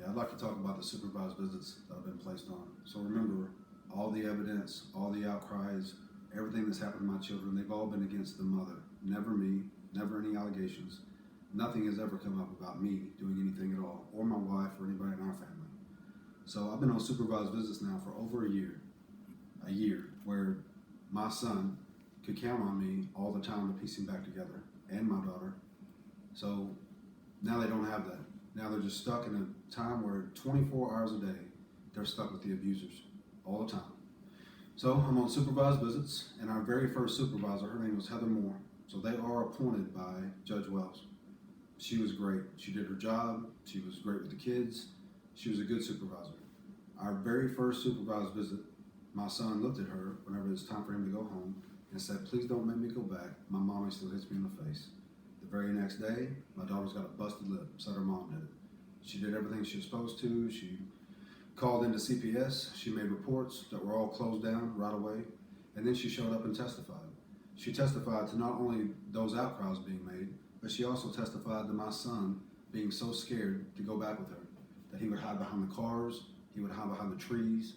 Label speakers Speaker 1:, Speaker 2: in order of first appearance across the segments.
Speaker 1: Yeah, I'd like to talk about the supervised visits that have been placed on. So remember, all the evidence, all the outcries, everything that's happened to my children, they've all been against the mother. Never me, never any allegations. Nothing has ever come up about me doing anything at all, or my wife, or anybody in our family. So I've been on supervised visits now for over a year, where my son could count on me all the time to piece him back together, and my daughter. So now they don't have that. Now they're just stuck in a time where 24 hours a day, they're stuck with the abusers all the time. So I'm on supervised visits, and our very first supervisor, her name was Heather Moore. So they are appointed by Judge Wells. She was great. She did her job. She was great with the kids. She was a good supervisor. Our very first supervised visit, my son looked at her whenever it was time for him to go home and said, "Please don't make me go back. My mommy still hits me in the face." The very next day, my daughter's got a busted lip, said her mom did it. She did everything she was supposed to. She called into CPS. She made reports that were all closed down right away. And then she showed up and testified. She testified to not only those outcries being made, but she also testified to my son being so scared to go back with her that he would hide behind the cars, he would hide behind the trees.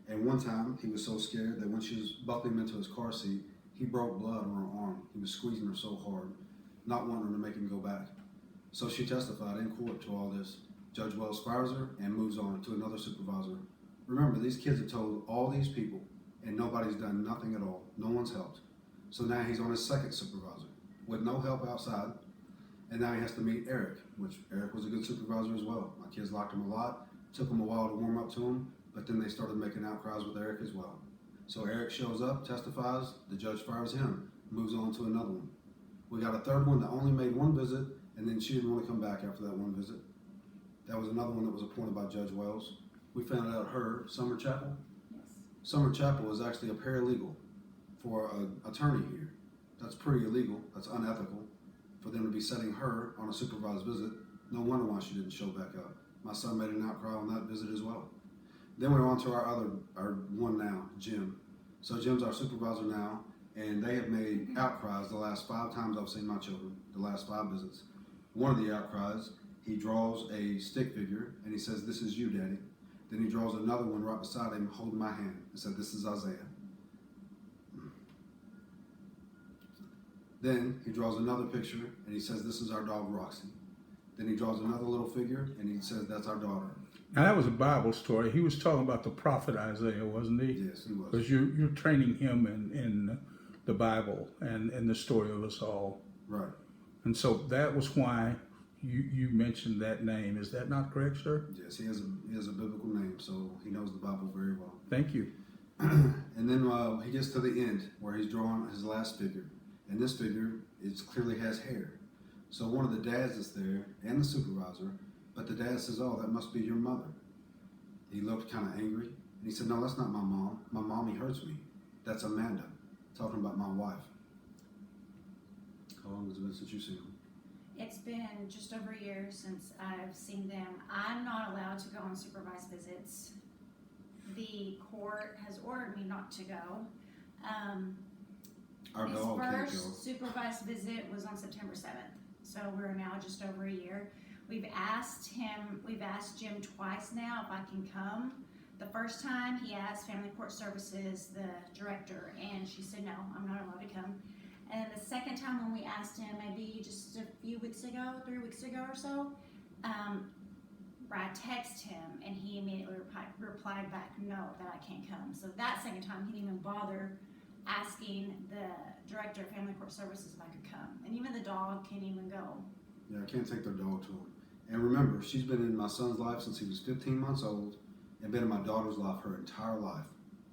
Speaker 1: And one time, he was so scared that when she was buckling him into his car seat, he broke blood on her arm. He was squeezing her so hard, not wanting her to make him go back. So she testified in court to all this. Judge Wells fires her and moves on to another supervisor. Remember, these kids have told all these people, and nobody's done nothing at all. No one's helped. So now he's on his second supervisor with no help outside. And now he has to meet Eric, which Eric was a good supervisor as well. My kids liked him a lot. Took him a while to warm up to him, but then they started making outcries with Eric as well. So Eric shows up, testifies, the judge fires him, moves on to another one. We got a third one that only made one visit, and then she didn't want to come back after that one visit. That was another one that was appointed by Judge Wells. We found out her, Summer Chapel.
Speaker 2: Yes.
Speaker 1: Summer Chapel is actually a paralegal for an attorney here. That's pretty illegal. That's unethical for them to be setting her on a supervised visit. No wonder why she didn't show back up. My son made an outcry on that visit as well. Then we're on to our one now, Jim. So Jim's our supervisor now, and they have made outcries the last 5 times I've seen my children, the last 5 visits. One of the outcries, he draws a stick figure and he says, "This is you, Daddy." Then he draws another one right beside him holding my hand and said, "This is Isaiah." Then he draws another picture and he says, "This is our dog, Roxy." Then he draws another little figure and he says, "That's our daughter."
Speaker 3: Now that was a Bible story. He was talking about the prophet Isaiah, wasn't he?
Speaker 1: Yes, he was.
Speaker 3: Because you're training him in the Bible and the story of us all.
Speaker 1: Right.
Speaker 3: And so that was why you mentioned that name. Is that not correct, sir?
Speaker 1: Yes, he has a biblical name, so he knows the Bible very well.
Speaker 3: Thank you.
Speaker 1: And then he gets to the end where he's drawing his last figure. And this figure clearly has hair. So one of the dads is there and the supervisor, but the dad says, "Oh, that must be your mother." He looked kind of angry. And he said, "No, that's not my mom. My mommy hurts me. That's Amanda," talking about my wife. How long has it been since you've seen him?
Speaker 2: It's been just over a year since I've seen them. I'm not allowed to go on supervised visits. The court has ordered me not to go.
Speaker 1: Our
Speaker 2: His
Speaker 1: dog can't go.
Speaker 2: first supervised visit was on September 7th. So we're now just over a year. We've asked Jim twice now if I can come. The first time he asked Family Court Services, the director, and she said, "No, I'm not allowed to come." And the second time when we asked him, maybe just a few weeks ago, 3 weeks ago or so, I texted him and he immediately replied back, "No, that I can't come." So that second time he didn't even bother asking the director of Family Court Services if I could come. And even the dog can't even go.
Speaker 1: Yeah, I can't take their dog to him. And remember, she's been in my son's life since he was 15 months old and been in my daughter's life her entire life.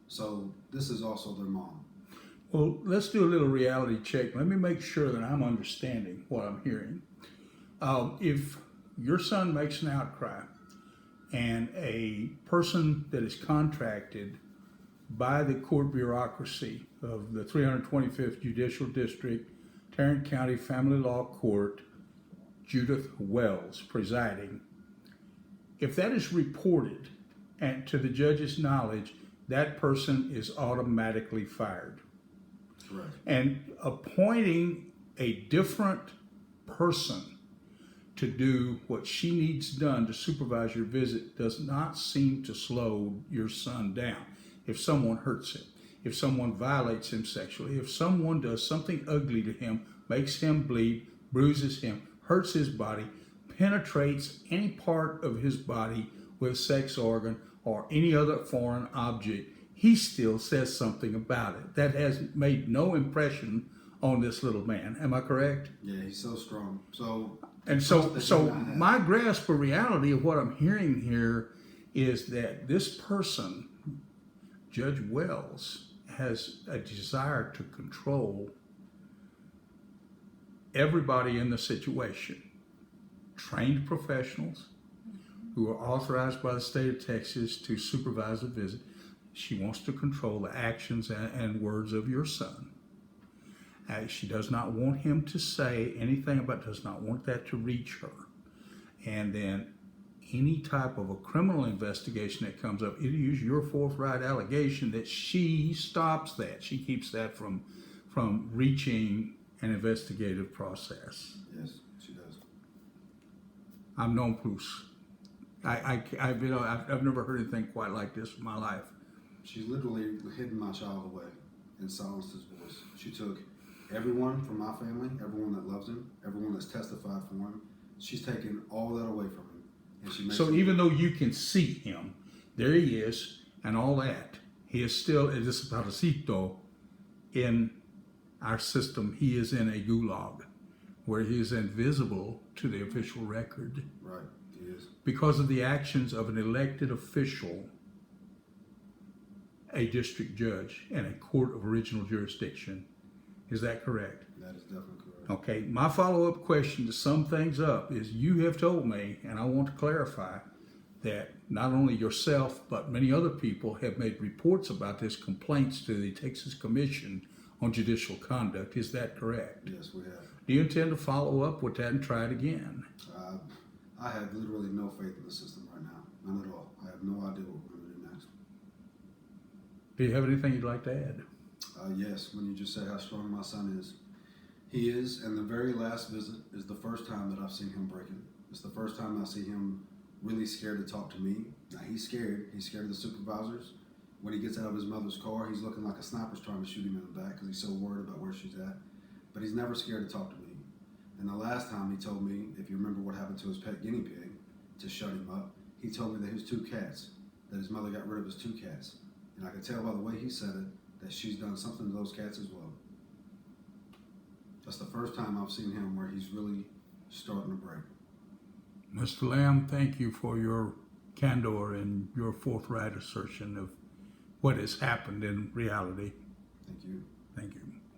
Speaker 1: So this is also their mom.
Speaker 3: Well, let's do a little reality check. Let me make sure that I'm understanding what I'm hearing. If your son makes an outcry and a person that is contracted by the court bureaucracy of the 325th Judicial District, Tarrant County Family Law Court, Judith Wells presiding, if that is reported and to the judge's knowledge, that person is automatically fired.
Speaker 1: Correct.
Speaker 3: And appointing a different person to do what she needs done to supervise your visit does not seem to slow your son down. If someone hurts him, if someone violates him sexually, if someone does something ugly to him, makes him bleed, bruises him, hurts his body, penetrates any part of his body with a sex organ or any other foreign object, he still says something about it. That has made no impression on this little man. Am I correct?
Speaker 1: Yeah, he's so strong. So
Speaker 3: My grasp of reality of what I'm hearing here is that this person, Judge Wells, has a desire to control everybody in the situation. Trained professionals who are authorized by the state of Texas to supervise a visit. She wants to control the actions and words of your son. She does not want him to say anything about, does not want that to reach her. And then any type of a criminal investigation that comes up, it is your forthright allegation that she stops that. She keeps that from reaching an investigative process.
Speaker 1: yes, she does.
Speaker 3: I'm non plus. I've never heard anything quite like this in my life.
Speaker 1: She's literally hidden my child away and silenced his voice. She took everyone from my family, everyone that loves him, everyone that's testified for him. She's taken all that away from him. And she makes
Speaker 3: So even though you can see him, there he is, and all that, he is still a desaparecido in our system. He is in a gulag where he is invisible to the official record
Speaker 1: right, he is.
Speaker 3: because of the actions of an elected official, a district judge, and a court of original jurisdiction. Is that correct?
Speaker 1: That is definitely correct.
Speaker 3: Okay, my follow-up question to sum things up is you have told me, and I want to clarify, that not only yourself, but many other people have made reports about this, complaints to the Texas Commission on Judicial Conduct. Is that correct?
Speaker 1: Yes, we have.
Speaker 3: Do you intend to follow up with that and try it again?
Speaker 1: I have literally no faith in the system right now. None at all. I have no idea what we're going to do next.
Speaker 3: Do you have anything you'd like to add?
Speaker 1: Yes, when you just said how strong my son is. He is, and the very last visit is the first time that I've seen him breaking. It's the first time I see him really scared to talk to me. Now, he's scared. He's scared of the supervisors. When he gets out of his mother's car, he's looking like a sniper's trying to shoot him in the back because he's so worried about where she's at. But he's never scared to talk to me. And the last time he told me, if you remember what happened to his pet guinea pig, to shut him up, he told me that his 2 cats, that his mother got rid of his 2 cats. And I could tell by the way he said it that she's done something to those cats as well. That's the first time I've seen him where he's really starting to break.
Speaker 3: Mr. Lamb, thank you for your candor and your forthright assertion of what has happened in reality.
Speaker 1: Thank you.
Speaker 3: Thank you.